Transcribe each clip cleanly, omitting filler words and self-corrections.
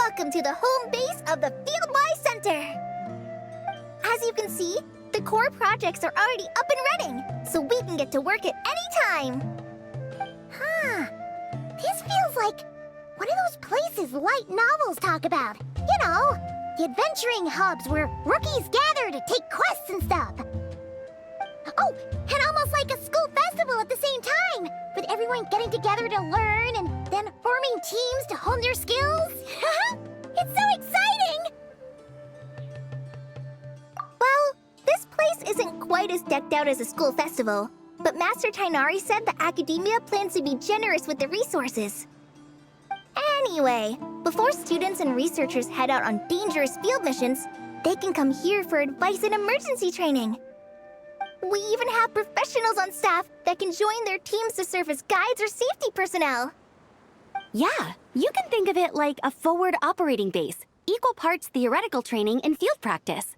Welcome to the home base of the Fieldwise Center! As you can see, the core projects are already up and running, so we can get to work at any time! This feels like one of those places light novels talk about. You know, the adventuring hubs where rookies gather to take quests and stuff. Oh, and almost like a school festival at the same time, with everyone getting together to learn and then forming teams to hone their skills. It's so exciting! Well, this place isn't quite as decked out as a school festival, but Master Tainari said the academia plans to be generous with the resources. Anyway, before students and researchers head out on dangerous field missions, they can come here for advice and emergency training. We even have professionals on staff that can join their teams to serve as guides or safety personnel. Yeah, you can think of it like a forward operating base, equal parts theoretical training and field practice.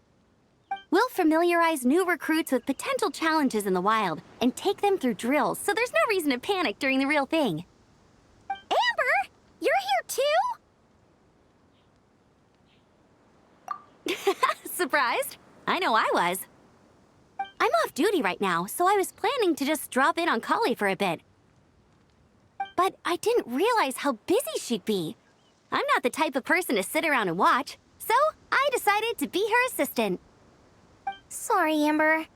We'll familiarize new recruits with potential challenges in the wild and take them through drills so there's no reason to panic during the real thing. Amber, you're here too? Surprised? I know I was. I'm off duty right now, so I was planning to just drop in on Collei for a bit. But I didn't realize how busy she'd be. I'm not the type of person to sit around and watch, so I decided to be her assistant. Sorry, Amber.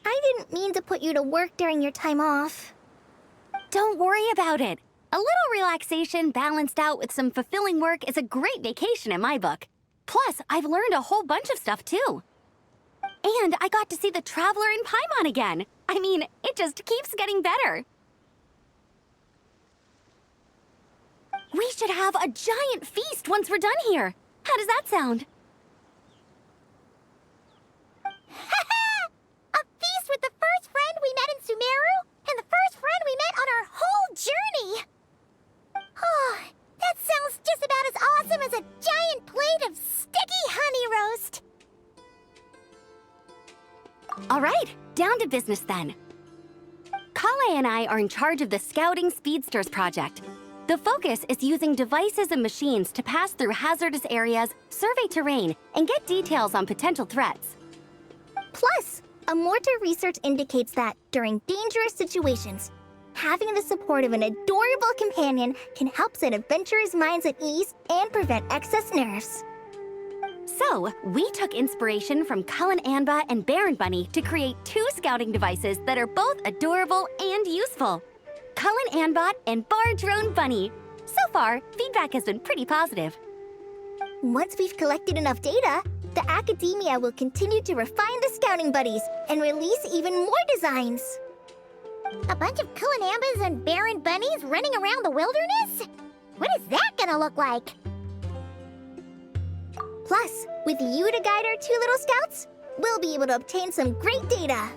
I didn't mean to put you to work during your time off. Don't worry about it. A little relaxation balanced out with some fulfilling work is a great vacation in my book. Plus, I've learned a whole bunch of stuff too. And I got to see the Traveler in Paimon again. I mean, it just keeps getting better. We should have a giant feast once we're done here. How does that sound? A feast with the first friend we met in Sumeru, and the first friend we met on our whole journey! Oh, that sounds just about as awesome as a giant plate of sticky honey roast! All right, down to business then. Collei and I are in charge of the Scouting Speedsters project. The focus is using devices and machines to pass through hazardous areas, survey terrain, and get details on potential threats. Plus, a mortar research indicates that, during dangerous situations, having the support of an adorable companion can help set adventurers' minds at ease and prevent excess nerves. So, we took inspiration from Cuilein-Anbar and Baron Bunny to create 2 scouting devices that are both adorable and useful. Cuilein-Anbar and Bar Drone Bunny. So far, feedback has been pretty positive. Once we've collected enough data, the academia will continue to refine the scouting buddies and release even more designs. A bunch of Cuilein-Anbars and Baron Bunnies running around the wilderness? What is that gonna look like? Plus, with you to guide our 2 little scouts, we'll be able to obtain some great data.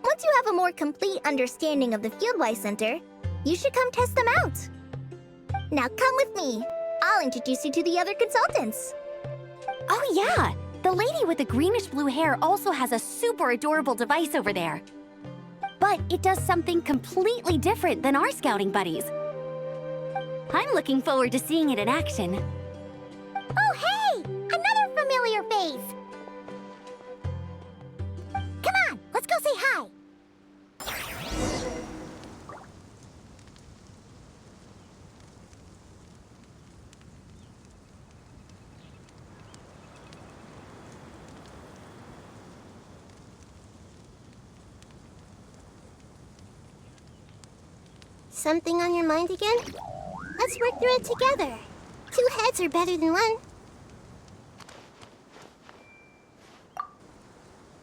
Once you have a more complete understanding of the Fieldwise Center, you should come test them out. Now come with me. I'll introduce you to the other consultants. Oh yeah, the lady with the greenish-blue hair also has a super adorable device over there. But it does something completely different than our scouting buddies. I'm looking forward to seeing it in action. Oh, hey! Another familiar face! Come on, let's go say hi! Something on your mind again? Let's work through it together. 2 heads are better than 1.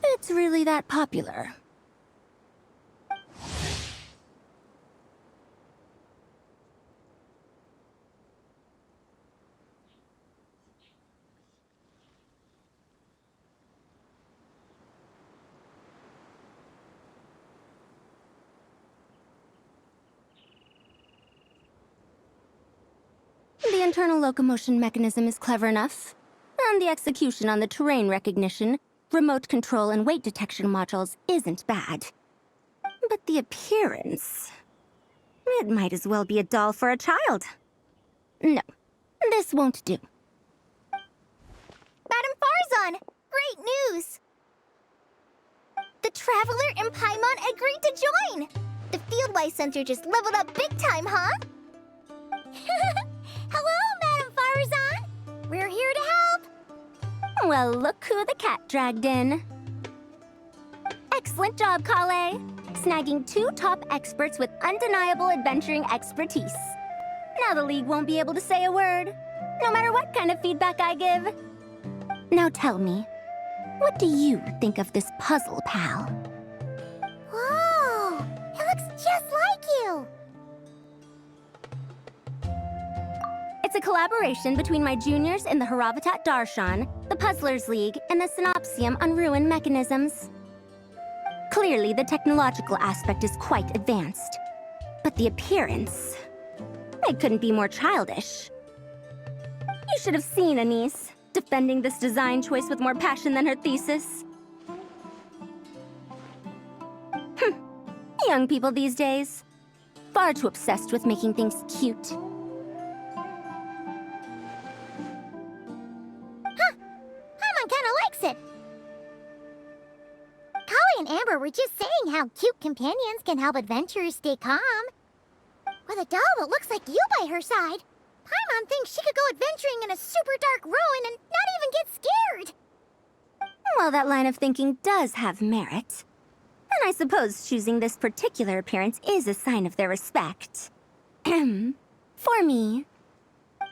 It's really that popular. The internal locomotion mechanism is clever enough, and the execution on the terrain recognition, remote control, and weight detection modules isn't bad. But the appearance... it might as well be a doll for a child. No, This won't do. Madam Farzan, great news! The Traveler and Paimon agreed to join! The Fieldwise Center just leveled up big time, huh? Hello, Madam Faruzan. We're here to help. Well, look who the cat dragged in. Excellent job, Collei. Snagging 2 top experts with undeniable adventuring expertise. Now the League won't be able to say a word, no matter what kind of feedback I give. Now tell me, what do you think of this puzzle, pal? Whoa, it looks just like you. It's a collaboration between my juniors in the Haravatat Darshan, the Puzzlers League, and the Synopsium on Ruin Mechanisms. Clearly, the technological aspect is quite advanced. But the appearance... it couldn't be more childish. You should have seen Anise, defending this design choice with more passion than her thesis. Young people these days. Far too obsessed with making things cute. Paimon kinda likes it. Collei and Amber were just saying how cute companions can help adventurers stay calm. With a doll that looks like you by her side, Paimon thinks she could go adventuring in a super dark ruin and not even get scared. Well, that line of thinking does have merit. And I suppose choosing this particular appearance is a sign of their respect. For me.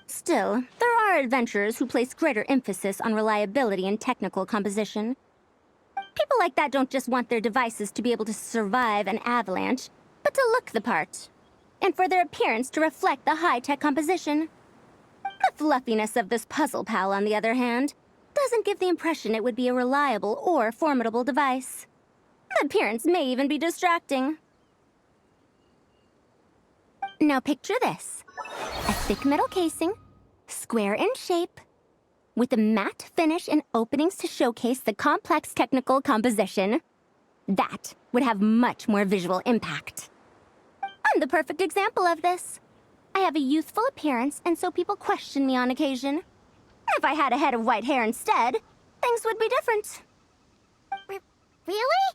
Still, there are adventurers who place greater emphasis on reliability and technical composition. People like that don't just want their devices to be able to survive an avalanche, but to look the part. And for their appearance to reflect the high-tech composition. The fluffiness of this puzzle pal, on the other hand, doesn't give the impression it would be a reliable or formidable device. The appearance may even be distracting. Now picture this. A thick metal casing, square in shape, with a matte finish and openings to showcase the complex technical composition. That would have much more visual impact. I'm the perfect example of this. I have a youthful appearance, and so people question me on occasion. If I had a head of white hair instead, things would be different. Really?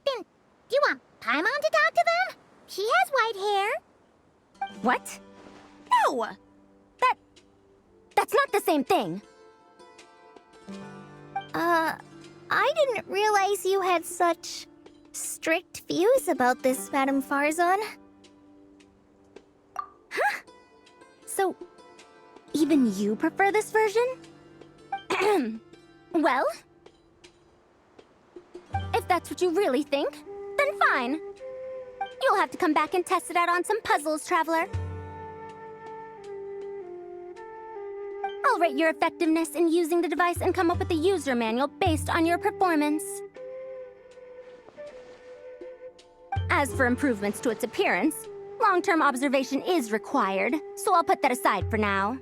Then, do you want Paimon to talk to them? She has white hair. What? No! That's not the same thing. I didn't realize you had such strict views about this, Madam Farzan. Huh? So, even you prefer this version? Well, if that's what you really think, then fine. You'll have to come back and test it out on some puzzles, Traveler. I'll rate your effectiveness in using the device and come up with a user manual based on your performance. As for improvements to its appearance, long-term observation is required, so I'll put that aside for now.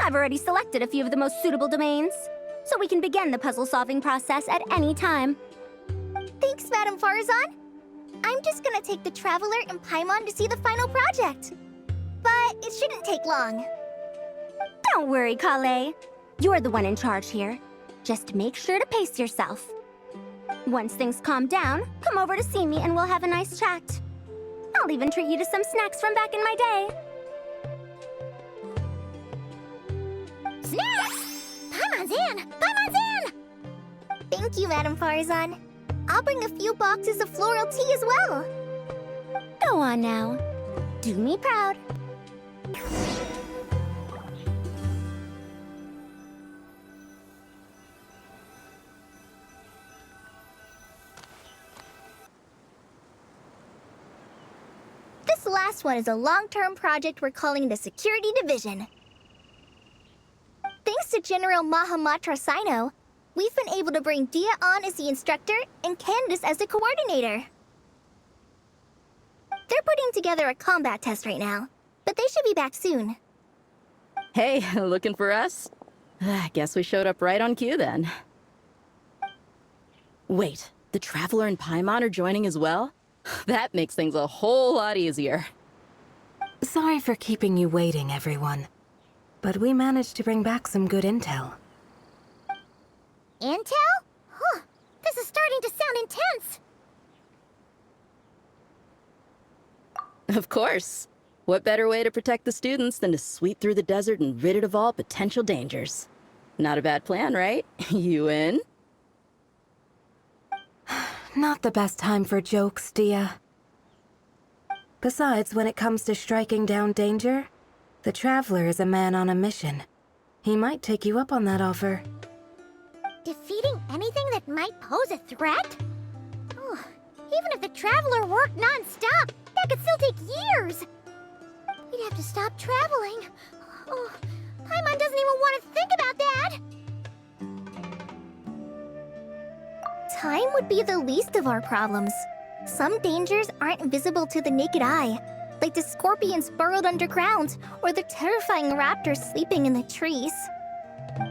I've already selected a few of the most suitable domains, so we can begin the puzzle-solving process at any time. Thanks, Madam Farzan. I'm just gonna take the Traveler and Paimon to see the final project. But it shouldn't take long. Don't worry, Collei. You're the one in charge here. Just make sure to pace yourself. Once things calm down, come over to see me and we'll have a nice chat. I'll even treat you to some snacks from back in my day. Snacks! Paimon's in! Paimon's in! Thank you, Madam Farzan. I'll bring a few boxes of floral tea as well. Go on now. Do me proud. This last one is a long-term project we're calling the Security Division. Thanks to General Mahamatra Sino, we've been able to bring Dia on as the instructor and Candace as the coordinator. They're putting together a combat test right now, but they should be back soon. Hey, looking for us? Guess we showed up right on cue then. Wait, the Traveler and Paimon are joining as well? That makes things a whole lot easier. Sorry for keeping you waiting, everyone. but we managed to bring back some good intel. Intel? Huh. This is starting to sound intense. Of course. What better way to protect the students than to sweep through the desert and rid it of all potential dangers? Not a bad plan, right? You in? Not the best time for jokes, Dia. Besides, when it comes to striking down danger, the Traveler is a man on a mission. He might take you up on that offer. Defeating anything that might pose a threat? Oh, even if the Traveler worked non-stop, that could still take years. We'd have to stop traveling. Oh, Paimon doesn't even want to think about that. Time would be the least of our problems. Some dangers aren't visible to the naked eye, like the scorpions burrowed underground or the terrifying raptors sleeping in the trees.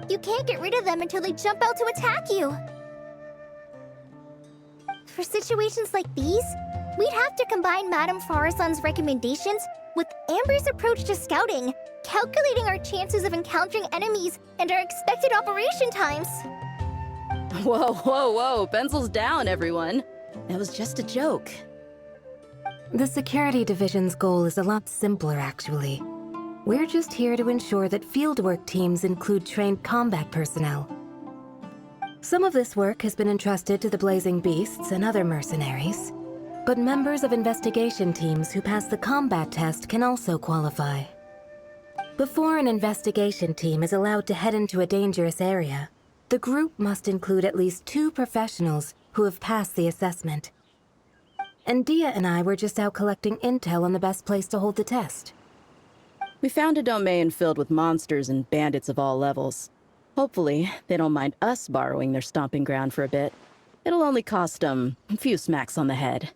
You can't get rid of them until they jump out to attack you. For situations like these, we'd have to combine Madame Faruzan's recommendations with Amber's approach to scouting, calculating our chances of encountering enemies and our expected operation times. Whoa, whoa, whoa. Pencils down, everyone. That was just a joke. The Security Division's goal is a lot simpler, actually. We're just here to ensure that fieldwork teams include trained combat personnel. Some of this work has been entrusted to the Blazing Beasts and other mercenaries, but members of investigation teams who pass the combat test can also qualify. Before an investigation team is allowed to head into a dangerous area, the group must include at least 2 professionals who have passed the assessment. And Dia and I were just out collecting intel on the best place to hold the test. We found a domain filled with monsters and bandits of all levels. Hopefully, they don't mind us borrowing their stomping ground for a bit. It'll only cost them a few smacks on the head.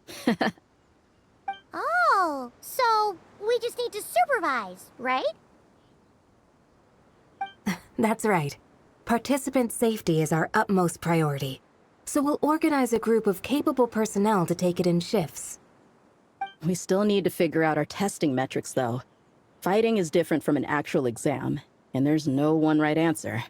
Oh, so we just need to supervise, right? That's right. Participant safety is our utmost priority. So we'll organize a group of capable personnel to take it in shifts. We still need to figure out our testing metrics, though. Fighting is different from an actual exam, and there's no one right answer.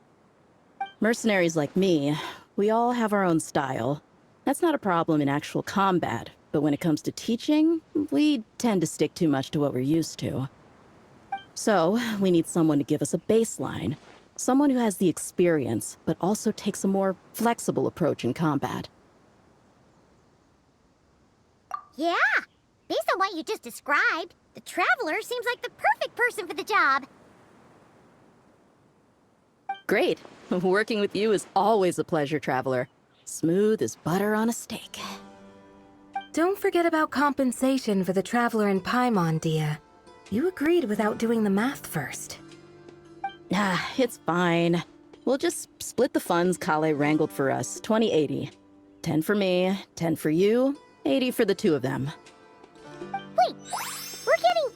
Mercenaries like me, we all have our own style. That's not a problem in actual combat, but when it comes to teaching, we tend to stick too much to what we're used to. So, we need someone to give us a baseline. Someone who has the experience, but also takes a more flexible approach in combat. Yeah, based on what you just described, the Traveler seems like the perfect person for the job. Great. Working with you is always a pleasure, Traveler. Smooth as butter on a steak. Don't forget about compensation for the Traveler and Paimon, Dia. You agreed without doing the math first. Ah, it's fine. We'll just split the funds Collei wrangled for us, 20-80. 10 for me, 10 for you, 80 for the 2 of them. Wait, we're getting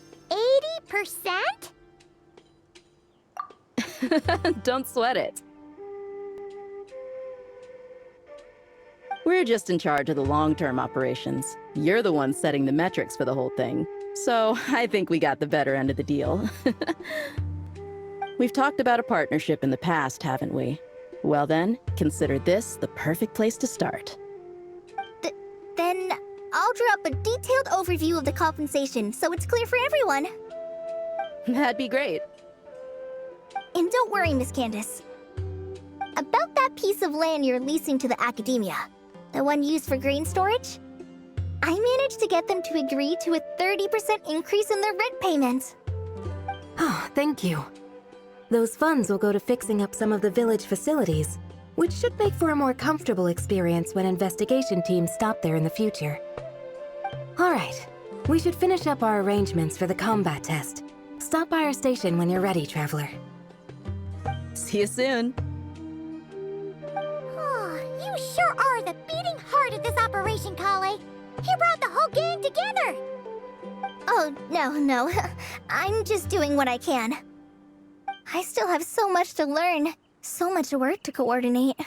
80%? Don't sweat it. We're just in charge of the long-term operations. You're the one setting the metrics for the whole thing. So I think we got the better end of the deal. We've talked about a partnership in the past, haven't we? Well then, consider this the perfect place to start. Then I'll draw up a detailed overview of the compensation so it's clear for everyone. That'd be great. And don't worry, Miss Candace. About that piece of land you're leasing to the academia, the one used for grain storage, I managed to get them to agree to a 30% increase in their rent payment. Oh, thank you. Those funds will go to fixing up some of the village facilities, which should make for a more comfortable experience when investigation teams stop there in the future. All right, we should finish up our arrangements for the combat test. Stop by our station when you're ready, Traveler. See you soon. Oh, you sure are the beating heart of this operation, Collei. You brought the whole gang together. Oh, no. I'm just doing what I can. I still have so much to learn, so much work to coordinate.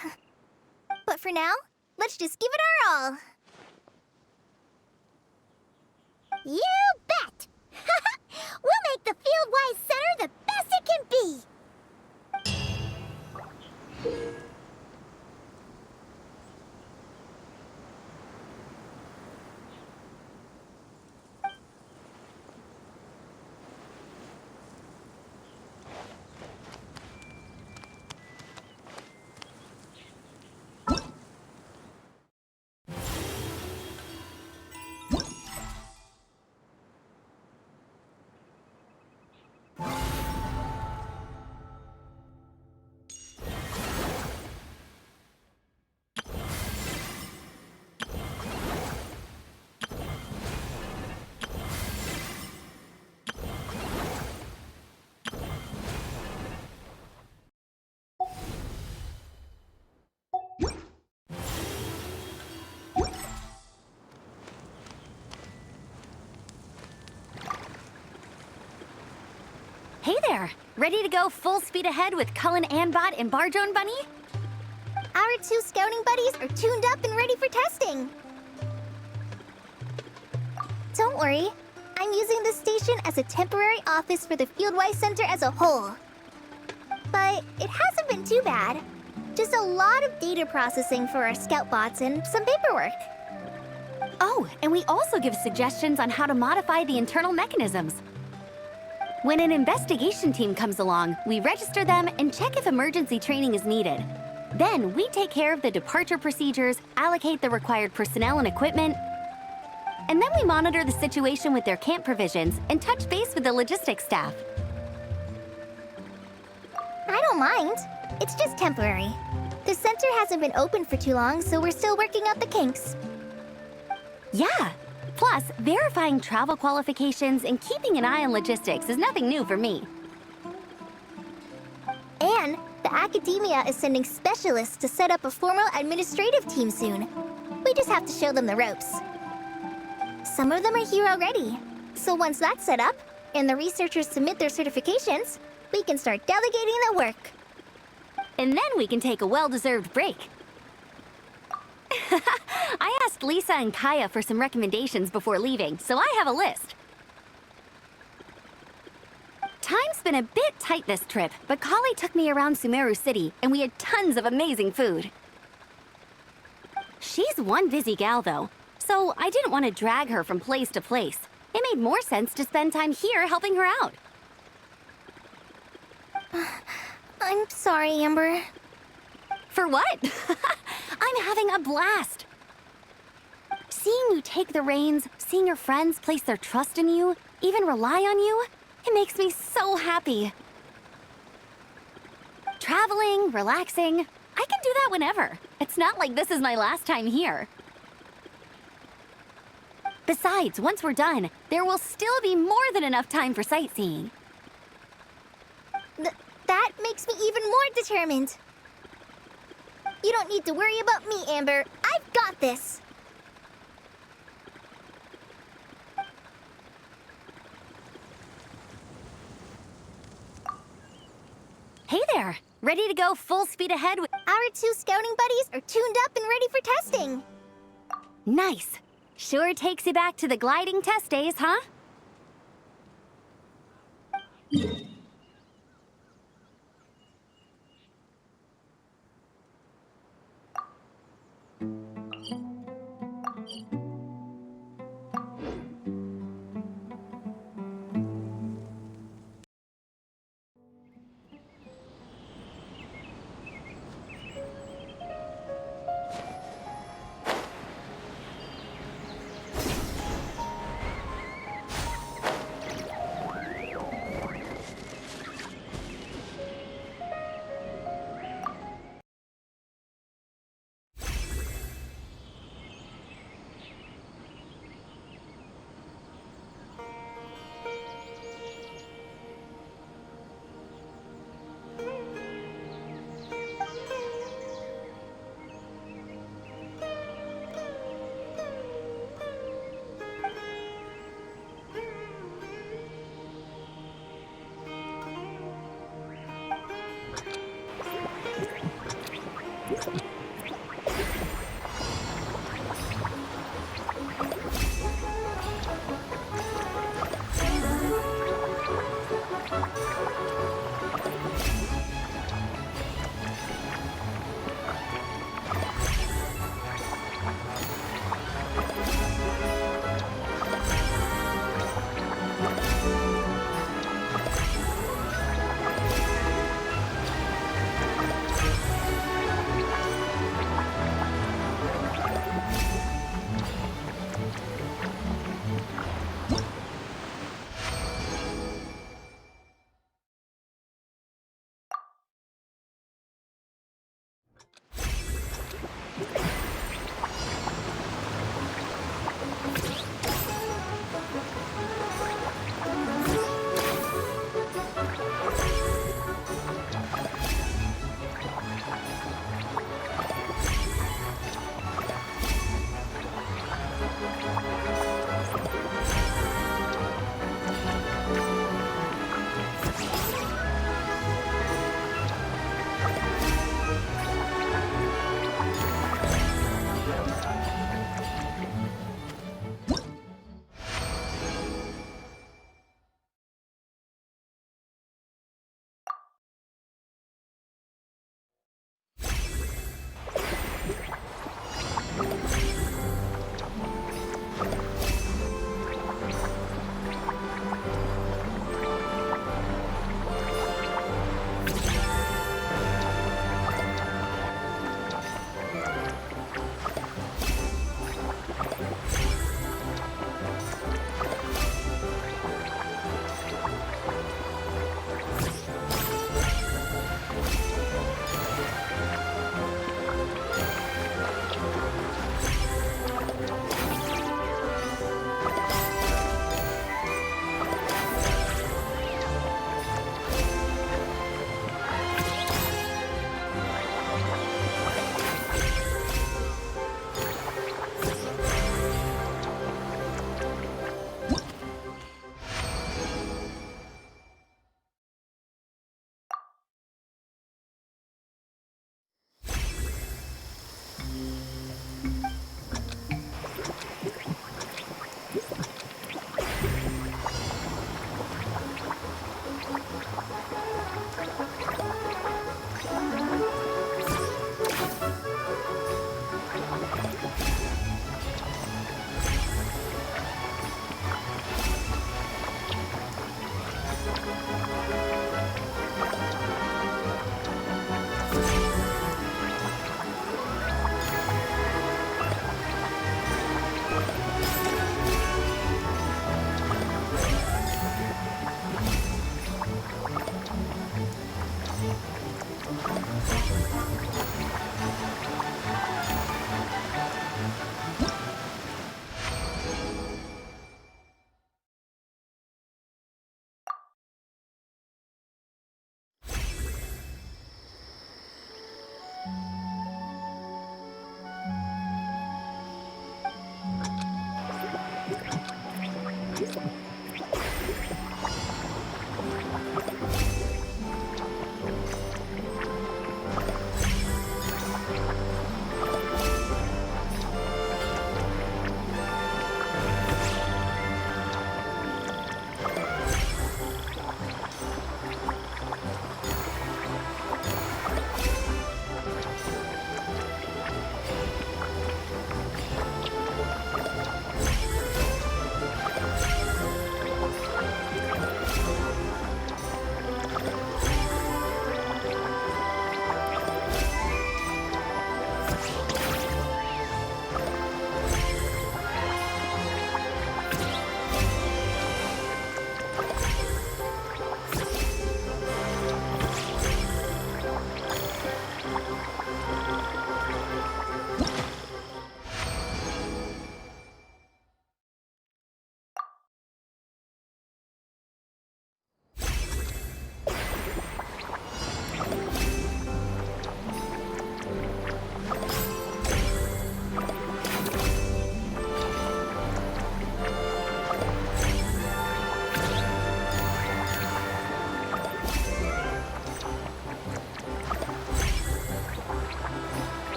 But for now, let's just give it our all. You bet! We'll make the Fieldwise Center the best it can be! Hey there! Ready to go full speed ahead with Cuilein-Anbar and Drone Bunny? Our 2 scouting buddies are tuned up and ready for testing. Don't worry, I'm using this station as a temporary office for the Fieldwise Center as a whole. But it hasn't been too bad. Just a lot of data processing for our scout bots and some paperwork. Oh, and we also give suggestions on how to modify the internal mechanisms. When an investigation team comes along, we register them and check if emergency training is needed. Then we take care of the departure procedures, allocate the required personnel and equipment, and then we monitor the situation with their camp provisions and touch base with the logistics staff. I don't mind. It's just temporary. The center hasn't been open for too long, so we're still working out the kinks. Yeah. Plus, verifying travel qualifications and keeping an eye on logistics is nothing new for me. And the academia is sending specialists to set up a formal administrative team soon. We just have to show them the ropes. Some of them are here already. So once that's set up, and the researchers submit their certifications, we can start delegating the work. And then we can take a well-deserved break. I asked Lisa and Kaya for some recommendations before leaving, so I have a list. Time's been a bit tight this trip, but Collei took me around Sumeru City, and we had tons of amazing food. She's one busy gal, though, so I didn't want to drag her from place to place. It made more sense to spend time here helping her out. I'm sorry, Amber. For what? I'm having a blast. Seeing you take the reins, seeing your friends place their trust in you, even rely on you, it makes me so happy. Traveling, relaxing, I can do that whenever. It's not like this is my last time here. Besides, once we're done, there will still be more than enough time for sightseeing. That makes me even more determined. You don't need to worry about me, Amber. I've got this. Hey there! Ready to go full speed ahead with... Our 2 scouting buddies are tuned up and ready for testing. Nice! Sure takes you back to the gliding test days, huh?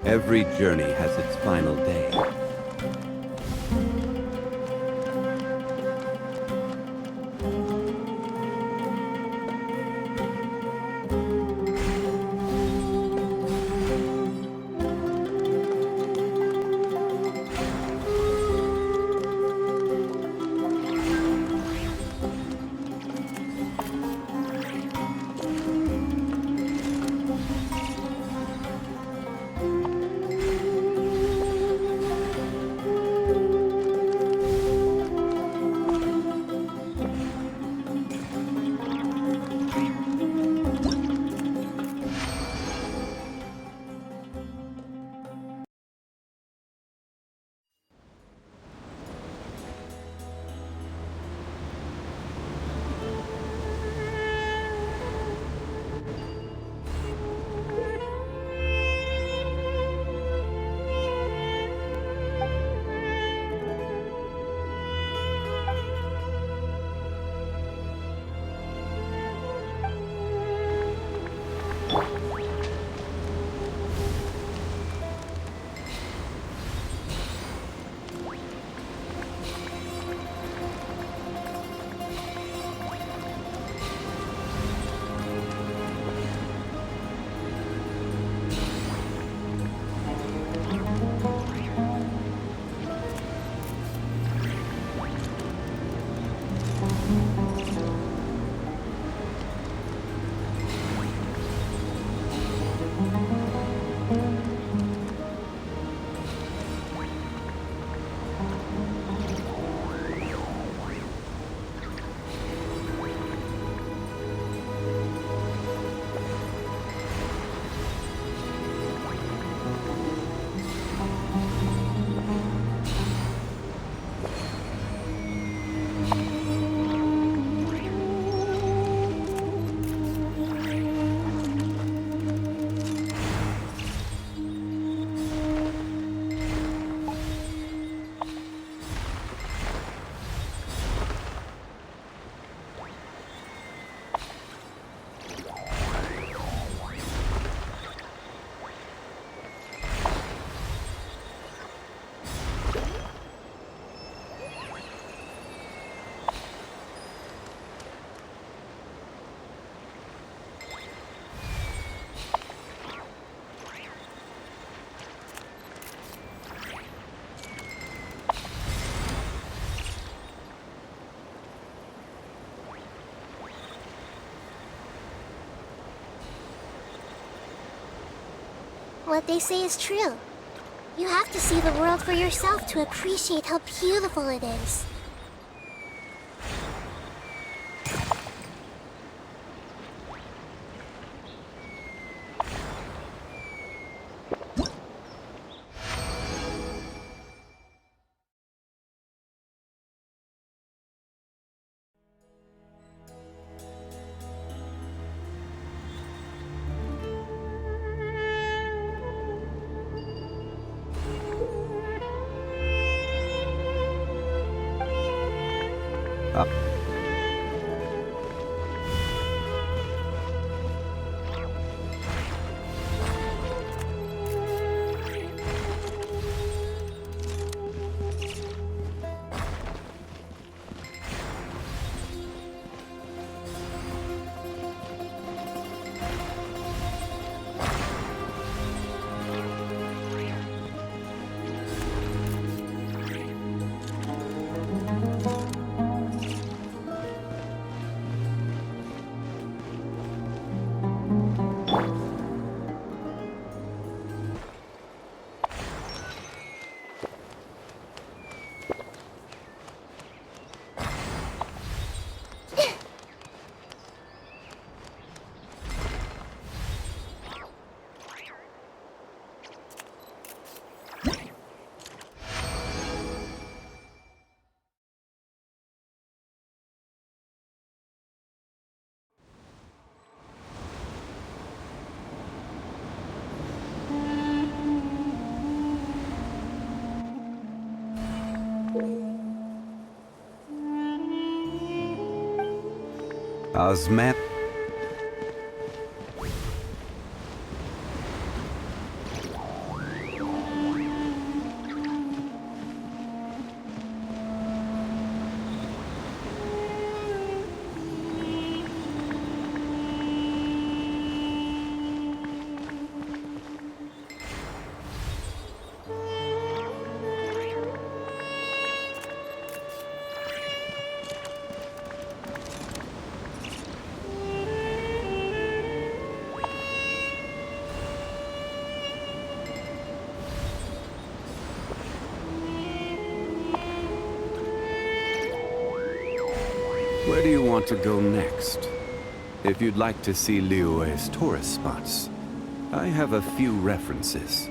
Every journey has its final day. What they say is true. You have to see the world for yourself to appreciate how beautiful it is. Osman. Where do you want to go next? If you'd like to see Liyue's tourist spots, I have a few references.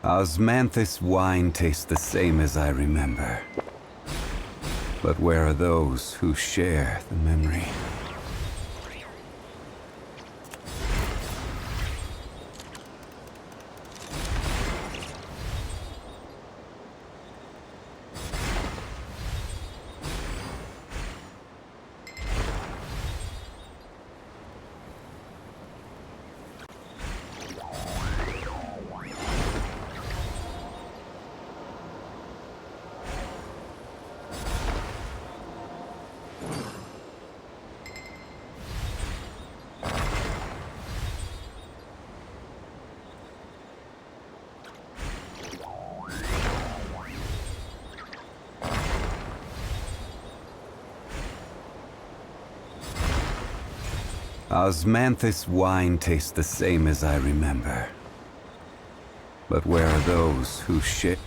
Osmanthus wine tastes the same as I remember. But where are those who share the memory? Osmanthus wine tastes the same as I remember. But where are those who share?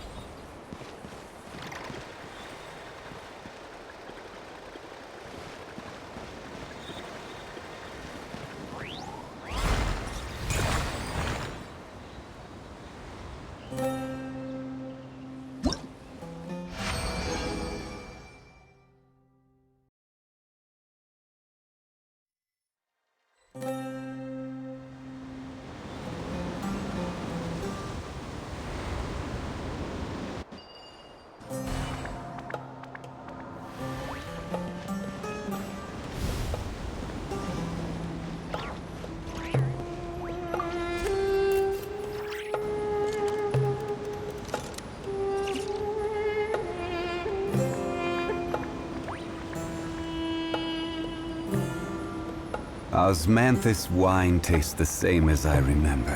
Osmanthus wine tastes the same as I remember.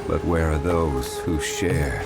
But where are those who share?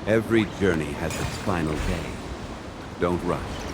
Every journey has its final day. Don't rush.